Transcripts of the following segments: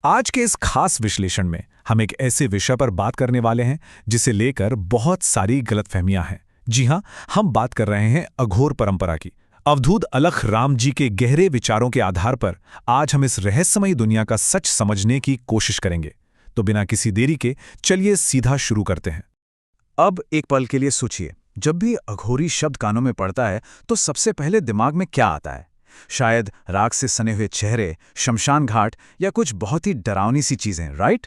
आज के इस खास विश्लेषण में हम एक ऐसे विषय पर बात करने वाले हैं जिसे लेकर बहुत सारी गलतफहमियां हैं। जी हां, हम बात कर रहे हैं अघोर परंपरा की। अवधूत अलख राम जी के गहरे विचारों के आधार पर आज हम इस रहस्यमयी दुनिया का सच समझने की कोशिश करेंगे। तो बिना किसी देरी के चलिए सीधा शुरू करते हैं। अब एक पल के लिए सोचिए, जब भी अघोरी शब्द कानों में पड़ता है तो सबसे पहले दिमाग में क्या आता है? शायद राख से सने हुए चेहरे, शमशान घाट या कुछ बहुत ही डरावनी सी चीजें, राइट?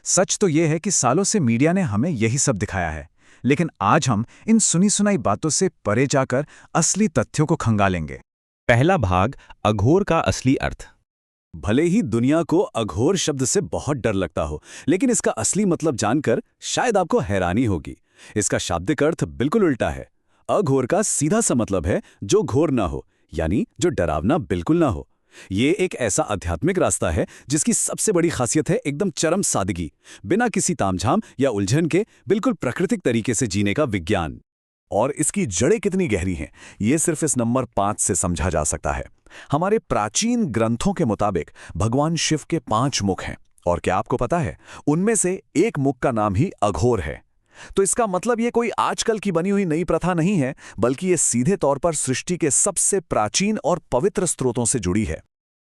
सच तो यह है कि सालों से मीडिया ने हमें यही सब दिखाया है, लेकिन आज हम इन सुनी सुनाई बातों से परे जाकर असली तथ्यों को खंगालेंगे। पहला भाग, अघोर का असली अर्थ। भले ही दुनिया को अघोर शब्द से बहुत डर लगता हो, लेकिन इसका असली मतलब जानकर शायद आपको हैरानी होगी। इसका शाब्दिक अर्थ बिल्कुल उल्टा है। अघोर का सीधा सा मतलब है जो घोर ना हो, यानी जो डरावना बिल्कुल ना हो। ये एक ऐसा आध्यात्मिक रास्ता है जिसकी सबसे बड़ी खासियत है एकदम चरम सादगी, बिना किसी तामझाम या उलझन के बिल्कुल प्राकृतिक तरीके से जीने का विज्ञान। और इसकी जड़ें कितनी गहरी हैं, ये सिर्फ इस नंबर 5 से समझा जा सकता है। हमारे प्राचीन ग्रंथों के मुताबिक भगवान शिव के 5 मुख हैं, और क्या आपको पता है, उनमें से एक मुख का नाम ही अघोर है। तो इसका मतलब ये कोई आजकल की बनी हुई नई प्रथा नहीं है, बल्कि ये सीधे तौर पर सृष्टि के सबसे प्राचीन और पवित्र स्रोतों से जुड़ी है।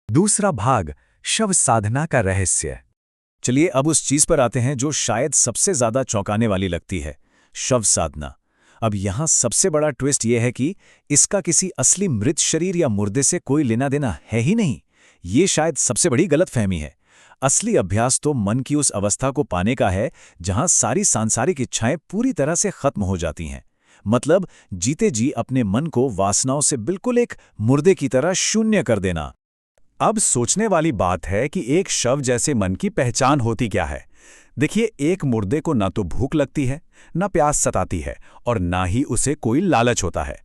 दूसरा भाग, शव साधना का रहस्य। चलिए अब उस चीज पर आते हैं जो शायद सबसे ज्यादा चौंकाने वाली लगती है, शव साधना। अब यहां सबसे बड़ा ट्विस्ट यह है कि इसका किसी असली मृत शरीर या मुर्दे से कोई लेना देना है ही नहीं। ये शायद सबसे बड़ी गलतफहमी है। असली अभ्यास तो मन की उस अवस्था को पाने का है जहां सारी सांसारिक इच्छाएं पूरी तरह से खत्म हो जाती हैं। मतलब जीते जी अपने मन को वासनाओं से बिल्कुल एक मुर्दे की तरह शून्य कर देना। अब सोचने वाली बात है कि एक शव जैसे मन की पहचान होती क्या है। देखिए, एक मुर्दे को ना तो भूख लगती है, ना प्यास सताती है, और ना ही उसे कोई लालच होता है।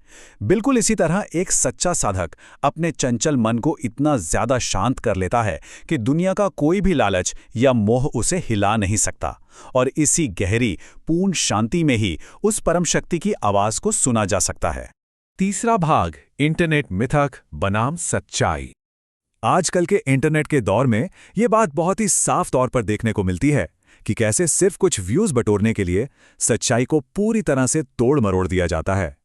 बिल्कुल इसी तरह एक सच्चा साधक अपने चंचल मन को इतना ज्यादा शांत कर लेता है कि दुनिया का कोई भी लालच या मोह उसे हिला नहीं सकता। और इसी गहरी पूर्ण शांति में ही उस परम शक्ति की आवाज को सुना जा सकता है। तीसरा भाग, इंटरनेट मिथक बनाम सच्चाई। आजकल के इंटरनेट के दौर में ये बात बहुत ही साफ तौर पर देखने को मिलती है कि कैसे सिर्फ कुछ व्यूज बटोरने के लिए सच्चाई को पूरी तरह से तोड़ मरोड़ दिया जाता है।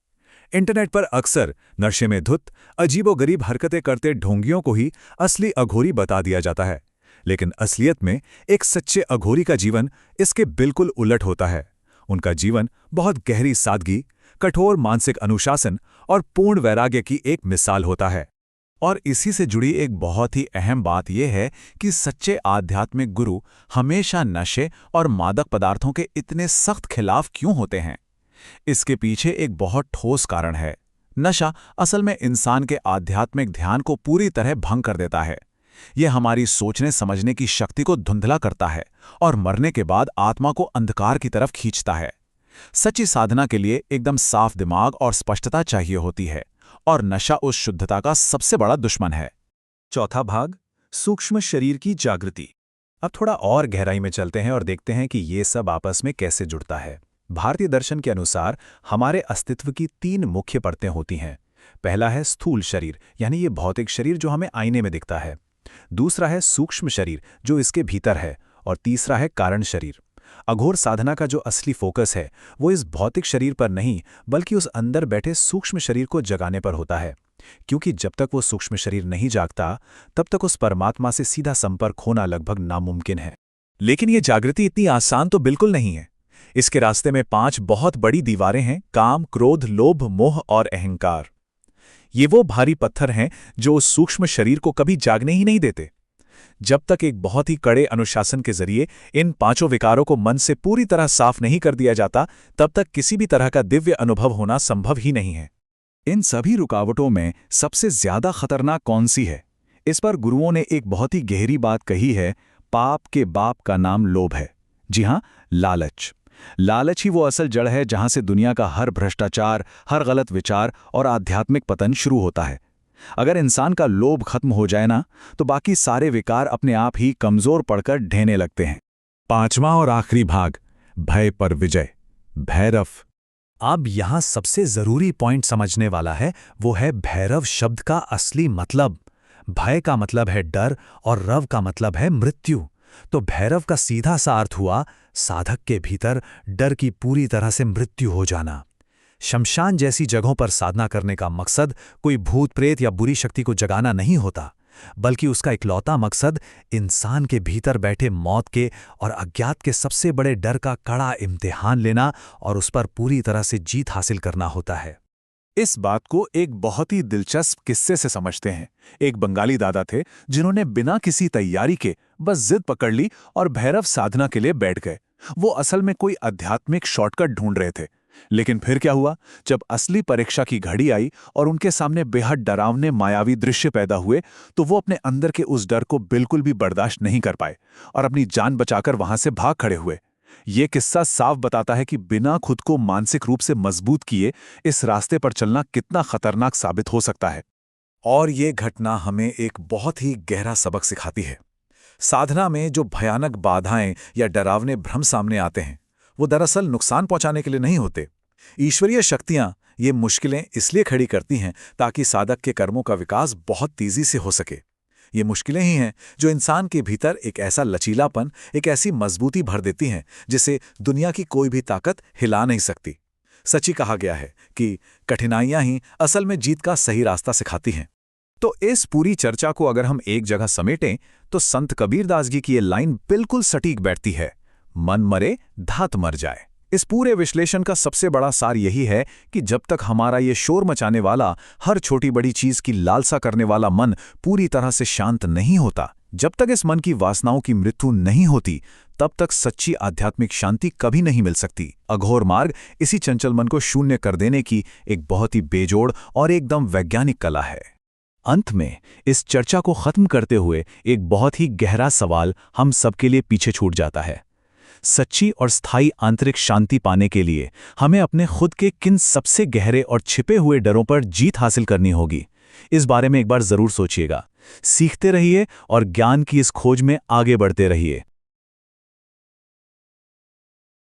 इंटरनेट पर अक्सर नशे में धुत अजीबोगरीब हरकतें करते ढोंगियों को ही असली अघोरी बता दिया जाता है, लेकिन असलियत में एक सच्चे अघोरी का जीवन इसके बिल्कुल उलट होता है। उनका जीवन बहुत गहरी सादगी, कठोर मानसिक अनुशासन और पूर्ण वैराग्य की एक मिसाल होता है। और इसी से जुड़ी एक बहुत ही अहम बात यह है कि सच्चे आध्यात्मिक गुरु हमेशा नशे और मादक पदार्थों के इतने सख्त खिलाफ क्यों होते हैं? इसके पीछे एक बहुत ठोस कारण है। नशा असल में इंसान के आध्यात्मिक ध्यान को पूरी तरह भंग कर देता है। यह हमारी सोचने समझने की शक्ति को धुंधला करता है और मरने के बाद आत्मा को अंधकार की तरफ खींचता है। सच्ची साधना के लिए एकदम साफ दिमाग और स्पष्टता चाहिए होती है, और नशा उस शुद्धता का सबसे बड़ा दुश्मन है। चौथा भाग, सूक्ष्म शरीर की जागृति। अब थोड़ा और गहराई में चलते हैं और देखते हैं कि ये सब आपस में कैसे जुड़ता है। भारतीय दर्शन के अनुसार हमारे अस्तित्व की 3 मुख्य परतें होती हैं। पहला है स्थूल शरीर, यानी ये भौतिक शरीर जो हमें आईने में दिखता है। दूसरा है सूक्ष्म शरीर जो इसके भीतर है, और तीसरा है कारण शरीर। अघोर साधना का जो असली फोकस है वो इस भौतिक शरीर पर नहीं, बल्कि उस अंदर बैठे सूक्ष्म शरीर को जगाने पर होता है, क्योंकि जब तक वो सूक्ष्म शरीर नहीं जागता तब तक उस परमात्मा से सीधा संपर्क होना लगभग नामुमकिन है। लेकिन ये जागृति इतनी आसान तो बिल्कुल नहीं है। इसके रास्ते में 5 बहुत बड़ी दीवारें हैं: काम, क्रोध, लोभ, मोह और अहंकार। ये वो भारी पत्थर हैं जो उस सूक्ष्म शरीर को कभी जागने ही नहीं देते। जब तक एक बहुत ही कड़े अनुशासन के जरिए इन 5 विकारों को मन से पूरी तरह साफ नहीं कर दिया जाता, तब तक किसी भी तरह का दिव्य अनुभव होना संभव ही नहीं है। इन सभी रुकावटों में सबसे ज्यादा खतरनाक कौन सी है? इस पर गुरुओं ने एक बहुत ही गहरी बात कही है। पाप के बाप का नाम लोभ है। जी हां, लालच। लालच ही वो असल जड़ है जहां से दुनिया का हर भ्रष्टाचार, हर गलत विचार और आध्यात्मिक पतन शुरू होता है। अगर इंसान का लोभ खत्म हो जाए ना, तो बाकी सारे विकार अपने आप ही कमजोर पड़कर ढहने लगते हैं। 5वां और आखिरी भाग, भय पर विजय, भैरव। अब यहां सबसे जरूरी पॉइंट समझने वाला है, वो है भैरव शब्द का असली मतलब। भय का मतलब है डर और रव का मतलब है मृत्यु। तो भैरव का सीधा सा अर्थ हुआ साधक के भीतर डर की पूरी तरह से मृत्यु हो जाना। शमशान जैसी जगहों पर साधना करने का मकसद कोई भूत प्रेत या बुरी शक्ति को जगाना नहीं होता, बल्कि उसका इकलौता मकसद इंसान के भीतर बैठे मौत के और अज्ञात के सबसे बड़े डर का कड़ा इम्तिहान लेना और उस पर पूरी तरह से जीत हासिल करना होता है। इस बात को एक बहुत ही दिलचस्प किस्से से समझते हैं। एक बंगाली दादा थे जिन्होंने बिना किसी तैयारी के बस जिद पकड़ ली और भैरव साधना के लिए बैठ गए। वो असल में कोई आध्यात्मिक शॉर्टकट ढूंढ रहे थे। लेकिन फिर क्या हुआ, जब असली परीक्षा की घड़ी आई और उनके सामने बेहद डरावने मायावी दृश्य पैदा हुए, तो वो अपने अंदर के उस डर को बिल्कुल भी बर्दाश्त नहीं कर पाए और अपनी जान बचाकर वहां से भाग खड़े हुए। ये किस्सा साफ बताता है कि बिना खुद को मानसिक रूप से मजबूत किए इस रास्ते पर चलना कितना खतरनाक साबित हो सकता है। और ये घटना हमें एक बहुत ही गहरा सबक सिखाती है। साधना में जो भयानक बाधाएं या डरावने भ्रम सामने आते हैं, वो दरअसल नुकसान पहुंचाने के लिए नहीं होते। ईश्वरीय शक्तियां ये मुश्किलें इसलिए खड़ी करती हैं ताकि साधक के कर्मों का विकास बहुत तेजी से हो सके। ये मुश्किलें ही हैं जो इंसान के भीतर एक ऐसा लचीलापन, एक ऐसी मजबूती भर देती हैं जिसे दुनिया की कोई भी ताकत हिला नहीं सकती। सच ही कहा गया है कि कठिनाइयां ही असल में जीत का सही रास्ता सिखाती हैं। तो इस पूरी चर्चा को अगर हम एक जगह समेटें तो संत कबीरदास जी की ये लाइन बिल्कुल सटीक बैठती है, मन मरे धात मर जाए। इस पूरे विश्लेषण का सबसे बड़ा सार यही है कि जब तक हमारा ये शोर मचाने वाला, हर छोटी बड़ी चीज की लालसा करने वाला मन पूरी तरह से शांत नहीं होता, जब तक इस मन की वासनाओं की मृत्यु नहीं होती, तब तक सच्ची आध्यात्मिक शांति कभी नहीं मिल सकती। अघोर मार्ग इसी चंचल मन को शून्य कर देने की एक बहुत ही बेजोड़ और एकदम वैज्ञानिक कला है। अंत में इस चर्चा को खत्म करते हुए एक बहुत ही गहरा सवाल हम सबके लिए पीछे छूट जाता है। सच्ची और स्थायी आंतरिक शांति पाने के लिए हमें अपने खुद के किन सबसे गहरे और छिपे हुए डरों पर जीत हासिल करनी होगी? इस बारे में एक बार जरूर सोचिएगा। सीखते रहिए और ज्ञान की इस खोज में आगे बढ़ते रहिए।